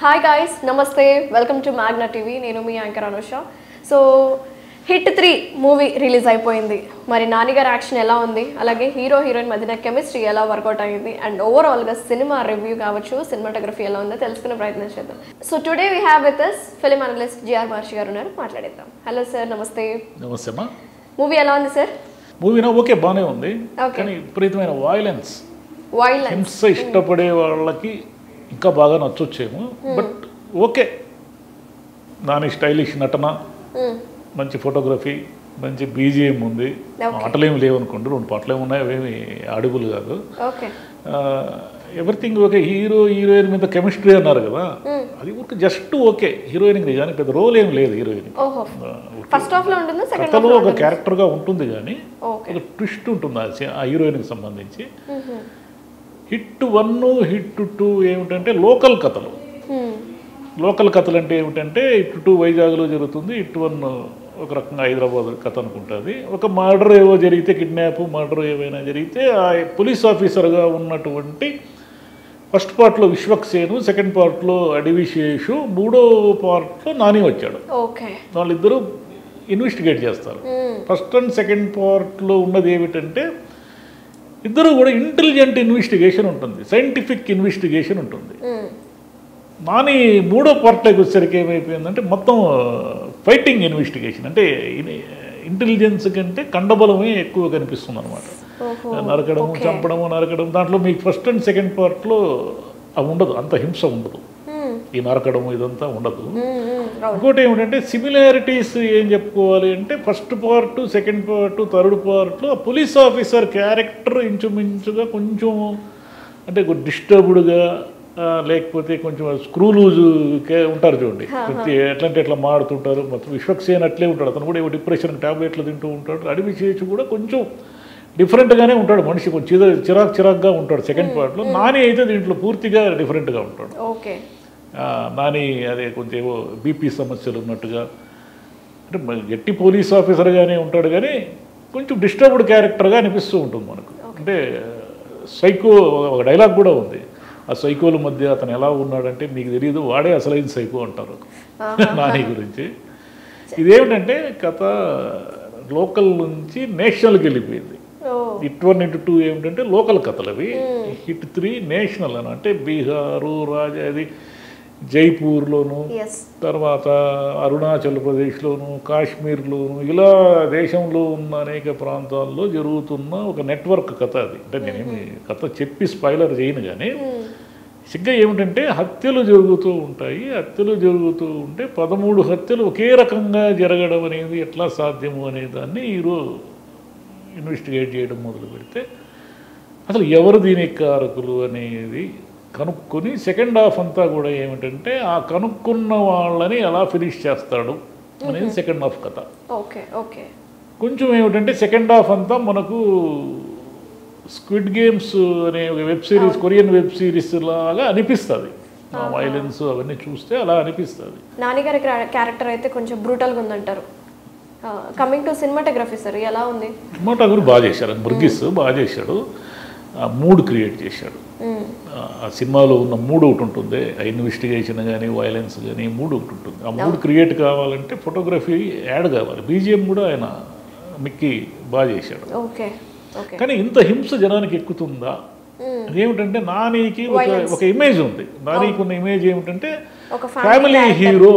Hi guys, నమస్తే, welcome to Magna TV. నేను మీ anchor Anusha. So hit 3 movie release అయిపోయింది. మరి నాని గారి యాక్షన్ ఎలా ఉంది, అలాగే హీరో హీరోయిన్ మధ్యన కెమిస్ట్రీ ఎలా వర్కౌట్ అయింది, అండ్ ఓవరాల్గా సినిమా రివ్యూ కావచ్చు, సినిమాటోగ్రఫీ ఎలా ఉందో తెలుసుకునే ప్రయత్నం చేద్దాం. So today we have with us film analyst G R Maharshi గారు ఉన్నారు, మాట్లాడేద్దాం. హలో సార్, నమస్తే. నమస్తే అమ్మా. మూవీ ఎలా ఉంది సార్? మూవీనా ఓకే, బాగానే ఉంది. కానీ విపరీతమైన వైలెన్స్, హింస ఇష్టపడే వాళ్ళకి ఇంకా బాగా నచ్చొచ్చేమో. బట్ ఓకే, దాని స్టైలిష్ నటన, మంచి ఫోటోగ్రఫీ, మంచి బీజిఎం ఉంది. పాటలేమి లేవనుకోండి, 2 పాటలేమి ఉన్నాయి, అవేమి ఆడిబుల్ కాదు. Everything okay. హీరో హీరోయిన్ మీద కెమిస్ట్రీ అన్నారు కదా, అది ఊరికి జస్ట్ ఓకే. హీరోయిన్కి నిజానికి పెద్ద రోల్ ఏం లేదు. హీరోయిన్ కథలో ఒక క్యారెక్టర్గా ఉంటుంది, కానీ ఒక ట్విస్ట్ ఉంటుంది ఆ హీరోయిన్కి సంబంధించి. హిట్ 1 హిట్ 2 ఏమిటంటే లోకల్ కథలు. లోకల్ కథలు అంటే ఏమిటంటే హిట్ 2 వైజాగ్లో జరుగుతుంది, హిట్ 1 ఒక రకంగా హైదరాబాద్ కథ అనుకుంటుంది. ఒక మర్డర్ ఏవో జరిగితే, కిడ్నాప్ మర్డర్ ఏమైనా జరిగితే ఆ పోలీస్ ఆఫీసర్గా ఉన్నటువంటి ఫస్ట్ పార్ట్లో విశ్వక్సేను, సెకండ్ పార్ట్లో అడివిశేషు, 3వ పార్ట్లో నాని వచ్చాడు. వాళ్ళిద్దరూ ఇన్వెస్టిగేట్ చేస్తారు. ఫస్ట్ అండ్ సెకండ్ పార్ట్లో ఉన్నది ఏమిటంటే ఇద్దరు కూడా ఇంటెలిజెంట్ ఇన్వెస్టిగేషన్ ఉంటుంది, సైంటిఫిక్ ఇన్వెస్టిగేషన్ ఉంటుంది. నాని 3వ పార్ట్లోకి వచ్చేసరికి ఏమైపోయిందంటే మొత్తం ఫైటింగ్ ఇన్వెస్టిగేషన్. అంటే ఇంటెలిజెన్స్ కంటే కండబలమే ఎక్కువ కనిపిస్తుంది అనమాట. నరకడము, చంపడము, నరకడం. దాంట్లో మీకు ఫస్ట్ అండ్ సెకండ్ పార్ట్లో అవి ఉండదు, అంత హింస ఉండదు, ఈ నరకడము ఇదంతా ఉండదు. ఇంకోటి ఏమిటంటే సిమిలారిటీస్ ఏం చెప్పుకోవాలి అంటే first part, second part, third పార్ట్లో పోలీస్ ఆఫీసర్ క్యారెక్టర్ ఇంచుమించుగా కొంచెం అంటే డిస్టర్బ్డ్గా, లేకపోతే కొంచెం స్క్రూ లూజ్ ఉంటారు చూడండి. ప్రతి ఎట్లంటే ఎట్లా మాడుతుంటారు. మొత్తం విశ్వక్సేన్ అట్లే ఉంటాడు, అతను కూడా డిప్రెషన్ ట్యాబ్లెట్లు తింటూ ఉంటాడు. అడివిశేషు కూడా కొంచెం డిఫరెంట్గానే ఉంటాడు, మనిషి కొంచెం చిరాక్గా ఉంటాడు సెకండ్ పార్ట్లో. నాని అయితే దీంట్లో పూర్తిగా డిఫరెంట్గా ఉంటాడు. నాని అదే కొంచెం ఏవో బీపీ సమస్యలు ఉన్నట్టుగా, అంటే గట్టి పోలీస్ ఆఫీసర్గానే ఉంటాడు, కానీ కొంచెం డిస్టర్బ్డ్ క్యారెక్టర్గా అనిపిస్తూ ఉంటుంది మనకు. అంటే సైకో ఒక డైలాగ్ కూడా ఉంది, ఆ సైకోల మధ్య అతను ఎలా ఉన్నాడంటే మీకు తెలియదు, వాడే అసలైన సైకో అంటారు నాని గురించి. ఇదేమిటంటే కథ లోకల్ నుంచి నేషనల్కి వెళ్ళిపోయింది. హిట్ 1 హిట్ 2 ఏమిటంటే లోకల్ కథలు అవి. హిట్ 3 నేషనల్ అని, అంటే బీహారు, అది జైపూర్లోను, తర్వాత అరుణాచల్ ప్రదేశ్లోను, కాశ్మీర్లోను, ఇలా దేశంలో ఉన్న అనేక ప్రాంతాల్లో జరుగుతున్న ఒక నెట్వర్క్ కథ అది. అంటే నేనేమి కథ చెప్పి స్పాయిలర్ చేయను, కానీ సిగ్గా ఏమిటంటే హత్యలు జరుగుతూ ఉంటాయి. హత్యలు జరుగుతూ ఉంటే 13 హత్యలు ఒకే రకంగా జరగడం అనేది ఎట్లా సాధ్యము అనే దాన్ని ఈరోజు ఇన్వెస్టిగేట్ చేయడం మొదలు పెడితే అసలు ఎవరు దీనికి కారకులు అనేది కనుక్కొని సెకండ్ హాఫ్ అంతా కూడా ఏమిటంటే ఆ కనుక్కున్న వాళ్ళని ఎలా ఫినిష్ చేస్తాడు అనేది సెకండ్ హాఫ్ కథ. కొంచెం ఏమిటంటే సెకండ్ హాఫ్ అంతా మనకు స్క్విడ్ గేమ్స్ అనే ఒక web series, Korean web series లాగా అనిపిస్తుంది. ఆ వైలెన్స్ అవన్నీ చూస్తే అలా అనిపిస్తుంది. నాని గారి క్యారెక్టర్ అయితే కొంచెం బ్రూటల్గా ఉందంటారు. కమింగ్ టు సినిమాటోగ్రఫీ సార్, ఎలా ఉంది? సినిమాటోగ్రఫీ బాగా చేశాడు, బుర్గిస్ బాగా చేశాడు, మూడ్ క్రియేట్ చేశాడు. ఆ సినిమాలో ఉన్న మూడ్ ఒకటి ఉంటుంది, ఇన్వెస్టిగేషన్ కానీ వైలెన్స్ కానీ మూడ్ ఒకటి ఉంటుంది. ఆ మూడ్ క్రియేట్ కావాలంటే ఫోటోగ్రఫీ యాడ్ కావాలి. బీజిఎం కూడా ఆయన మిక్కి బాగా చేశాడు. కానీ ఇంత హింస జనానికి ఎక్కుతుందా? ఏమిటంటే నానికి ఒక ఇమేజ్ ఉంది. నానికి ఉన్న ఇమేజ్ ఏమిటంటే family hero,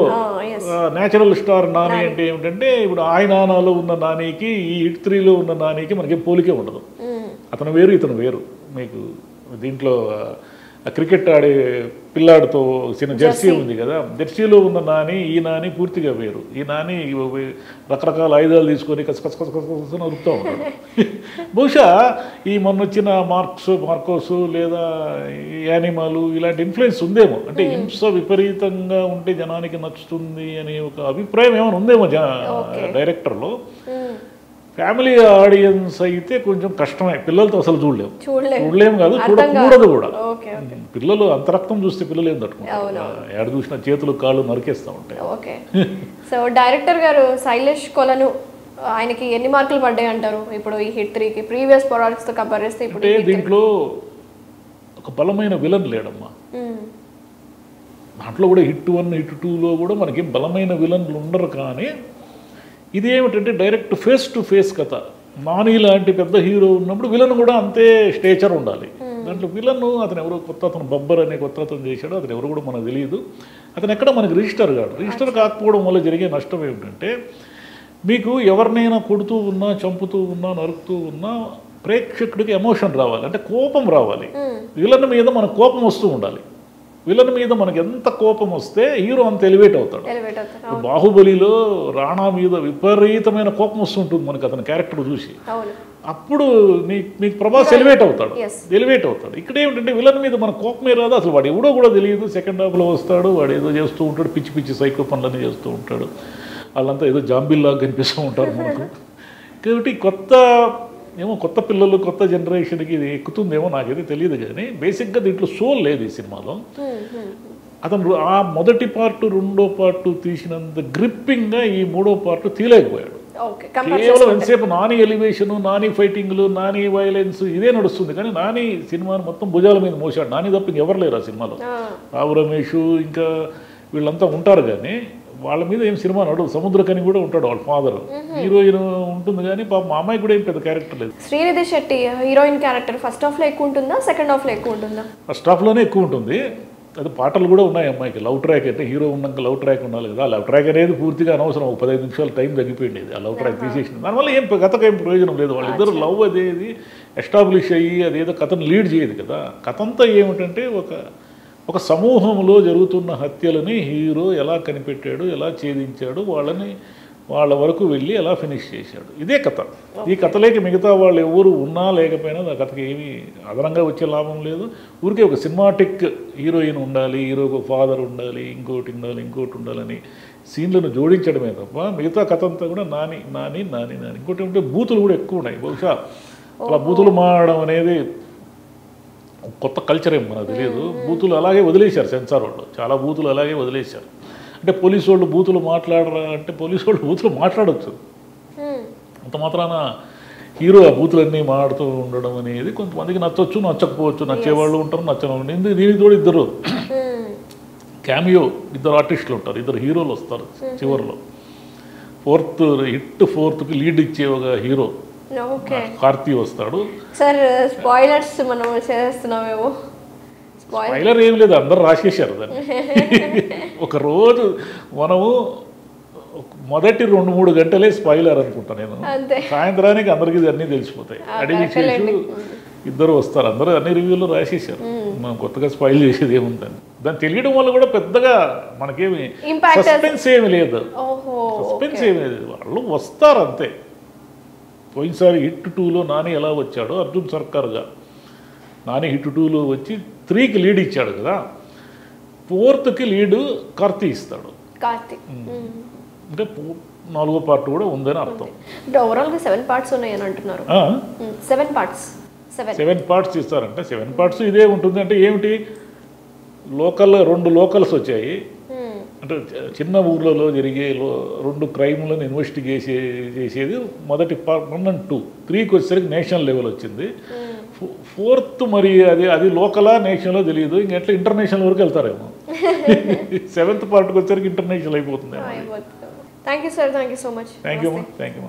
natural star Nani అంటే ఏమిటంటే ఇప్పుడు ఆయన నానాలో ఉన్న నానికి, ఈ హిట్ 3లో ఉన్న నానికి మనకి పోలికే ఉండదు. అతను వేరు, ఇతను వేరు. మీకు దీంట్లో క్రికెట్ ఆడే పిల్లాడితో చిన్న జెర్సీ ఉంది కదా, జెర్సీలో ఉన్న నాని ఈ నాని పూర్తిగా వేరు. ఈ నాని రకరకాల ఆయుధాలు తీసుకొని కసకస నరుకుతూ ఉంటాడు. బహుశా ఈ మొన్న వచ్చిన మార్కోస్ లేదా యానిమల్ ఇలాంటి ఇన్ఫ్లుయెన్స్ ఉందేమో. అంటే హింస విపరీతంగా ఉంటే జనానికి నచ్చుతుంది అనే ఒక అభిప్రాయం ఏమైనా ఉందేమో డైరెక్టర్లో. ఫ్యామిలీ ఆడియన్స్ అయితే కొంచెం కష్టమే, పిల్లలతో అసలు చూడలేము కాదు, చూడకూడదు కూడా. పిల్లలు అంత రక్తం చూస్తే పిల్లలు ఏం తట్టుకుంటారు, ఎక్కడ చూసినా చేతులు కాళ్ళు నరికేస్తూ ఉంటాయి. సో డైరెక్టర్ గారు శైలేష్ కొలను, ఆయనకి ఎన్ని మార్కులు పడ్డాయి అంటారు ఇప్పుడు ఈ హిట్ 3కి ప్రీవియస్ ప్రాజెక్ట్స్తో కంపేర్ చేస్తే? ఇప్పుడు దీంట్లో ఒక బలమైన విలన్ లేడమ్మా. దాంట్లో కూడా హిట్ 1 హిట్ 2లో కూడా మనకి బలమైన విలన్లు ఉండరు. కానీ ఇది ఏమిటంటే డైరెక్ట్ ఫేస్ టు ఫేస్ కథ. నాని లాంటి పెద్ద హీరో ఉన్నప్పుడు విలన్ కూడా అంతే స్టేచర్ ఉండాలి. దాంట్లో విలన్ అతను ఎవరో కొత్త అతను బబ్బర్ అనే కొత్త అతను చేశాడు. అతను ఎవరు కూడా మనకు తెలియదు. అతను ఎక్కడ మనకి రిజిస్టర్ కాడు. రిజిస్టర్ కాకపోవడం వల్ల జరిగే నష్టం ఏమిటంటే మీకు ఎవరినైనా కొడుతూ ఉన్నా, చంపుతూ ఉన్నా, నరుకుతూ ఉన్నా ప్రేక్షకుడికి ఎమోషన్ రావాలి, అంటే కోపం రావాలి. విలన్ మీద మనకు కోపం వస్తూ ఉండాలి. విలన్ మీద మనకి ఎంత కోపం వస్తే హీరో అంత ఎలివేట్ అవుతాడు. బాహుబలిలో రాణా మీద విపరీతమైన కోపం వస్తుంటుంది మనకు అతని క్యారెక్టర్ చూసి. అప్పుడు మీకు ప్రభాస్ ఎలివేట్ అవుతాడు. ఇక్కడ ఏమిటంటే విలన్ మీద మన కోపమే రాదు. అసలు వాడు ఎవడో కూడా తెలియదు. సెకండ్ హాఫ్లో వస్తాడు, వాడు ఏదో చేస్తూ ఉంటాడు, పిచ్చి పిచ్చి సైకో పనులన్నీ చేస్తూ ఉంటాడు. వాళ్ళంతా ఏదో జాంబిల్లాగా కనిపిస్తూ ఉంటారు మనకు. కాబట్టి కొత్త పిల్లలు, కొత్త జనరేషన్కి ఇది ఎక్కుతుందేమో నాకైతే తెలియదు. కానీ బేసిక్గా దీంట్లో సోల్ లేదు ఈ సినిమాలో. అతను ఆ మొదటి పార్ట్, రెండో పార్ట్ తీసినంత గ్రిప్పింగ్గా ఈ మూడో పార్ట్ తీయలేకపోయాడు. కేవలం ఎంతసేపు నాని ఎలివేషను, నాని ఫైటింగ్లు, నాని వైలెన్స్ ఇదే నడుస్తుంది. కానీ నాని సినిమాని మొత్తం భుజాల మీద మోసాడు. నాని తప్ప ఇంకెవరు లేరు ఆ సినిమాలో. రావు రమేష్ ఇంకా వీళ్ళంతా ఉంటారు. కానీ వాళ్ళ మీద ఏం సినిమా నడవు. సముద్రకని కూడా ఉంటాడు వాళ్ళ ఫాదర్. హీరోయిన్ ఉంటుంది కానీ పాప మా అమ్మాయి కూడా ఏం పెద్ద క్యారెక్టర్ లేదు. Srinidhi Shetty heroine character first హాఫ్లో ఎక్కువ ఉంటుందా, సెకండ్ హాఫ్లో ఎక్కువ ఉంటుందా? ఫస్ట్ హాఫ్లోనే ఎక్కువ ఉంటుంది. అది పాటలు కూడా ఉన్నాయి అమ్మాయికి. లవ్ ట్రాక్ అంటే హీరో ఉన్నాక లవ్ ట్రాక్ ఉండాలి కదా. లవ్ ట్రాక్ అనేది పూర్తిగా అనవసరం. ఒక 15 నిమిషాలు టైం తగ్గిపోయింది ఆ లవ్ ట్రాక్ తీసేసింది. దానివల్ల ఏం కథకు ఏం ప్రయోజనం లేదు. వాళ్ళిద్దరు లవ్ అదేది ఎస్టాబ్లిష్ అయ్యి అదేదో కథను లీడ్ చేయదు కదా. కథ అంతా ఏమిటంటే ఒక సమూహంలో జరుగుతున్న హత్యలని హీరో ఎలా కనిపెట్టాడు, ఎలా ఛేదించాడు, వాళ్ళ వరకు వెళ్ళి ఎలా ఫినిష్ చేశాడు. ఇదే కథ. ఈ కథలేకి మిగతా వాళ్ళు ఎవరు ఉన్నా లేకపోయినా ఆ కథకి ఏమీ అదనంగా వచ్చే లాభం లేదు. ఊరికే ఒక సినిమాటిక్ హీరోయిన్ ఉండాలి, హీరోకు ఫాదర్ ఉండాలి, ఇంకోటి ఉండాలని సీన్లను జోడించడమే తప్ప మిగతా కథ అంతా కూడా నాని. ఇంకోటి ఏమంటే బూతులు కూడా ఎక్కువ ఉన్నాయి. బహుశా అలా బూతులు మారడం అనేది కొత్త కల్చర్ ఏం మనకు తెలియదు. బూతులు అలాగే వదిలేశారు సెన్సార్ వాళ్ళు. చాలా బూతులు అలాగే వదిలేశారు. అంటే పోలీసు వాళ్ళు బూతులు మాట్లాడరా అంటే పోలీసు వాళ్ళు బూతులు మాట్లాడవచ్చు. అంత మాత్రాన హీరో ఆ బూతులన్నీ మాడుతూ ఉండడం అనేది కొంతమందికి నచ్చవచ్చు, నచ్చకపోవచ్చు. నచ్చేవాళ్ళు ఉంటారు, నచ్చని ఎందుకు. దీనికి తోడు ఇద్దరు క్యామియో, ఇద్దరు ఆర్టిస్టులు ఉంటారు, ఇద్దరు హీరోలు వస్తారు చివరిలో. ఫోర్త్కి లీడ్ ఇచ్చే ఒక హీరో కార్తీ వస్తాడు. సార్ స్పాయిలర్స్ మనం చేస్తున్నామేమో. స్పాయిలర్ ఏం లేదు, అందరు రాసేసారు దాన్ని. ఒకరోజు మనము మొదటి 2-3 గంటలే స్పాయిలర్ అనుకుంటా నేను. సాయంత్రానికి అందరికీ అన్నీ తెలిసిపోతాయి. అడిగి చేసి ఇద్దరు వస్తారు, అందరూ అన్ని రివ్యూలు రాసేసారు. మనం కొత్తగా స్పాయిల్ చేసేది ఏముందని. దాన్ని తెలియడం వల్ల కూడా పెద్దగా మనకేమి సస్పెన్స్ ఏమి లేదు. వాళ్ళు వస్తారు అంతే. పోయినసారి హిట్ 2లో నాని ఎలా వచ్చాడో అర్జున్ సర్కార్గా నాని హిట్ 2లో వచ్చి 3కి లీడ్ ఇచ్చాడు కదా, 4కి లీడ్ కార్తీ ఇస్తాడు. అంటే 4వ పార్ట్ కూడా ఉందని అర్థం. ఓవరాల్గా 7 పార్ట్స్ ఉన్నాయని అంటున్నారు. 7 పార్ట్స్ ఇస్తారంటే 7 పార్ట్స్ ఇదే ఉంటుంది. అంటే ఏమిటి, 2 లోకల్స్ వచ్చాయి. అంటే చిన్న ఊర్లలో జరిగే 2 క్రైమ్లను ఇన్వెస్టిగేట్ చేసేది మొదటి పార్ట్ 1 and 2. 3కి వచ్చేసరికి నేషనల్ లెవెల్ వచ్చింది. 4th మరి అది లోకలా నేషనల్లో తెలియదు. ఇంకెట్లా ఇంటర్నేషనల్ వరకు వెళ్తారేమో. 7th పార్ట్కి వచ్చేసరికి ఇంటర్నేషనల్ అయిపోతుంది. Thank you sir, thank you so much. Thank you.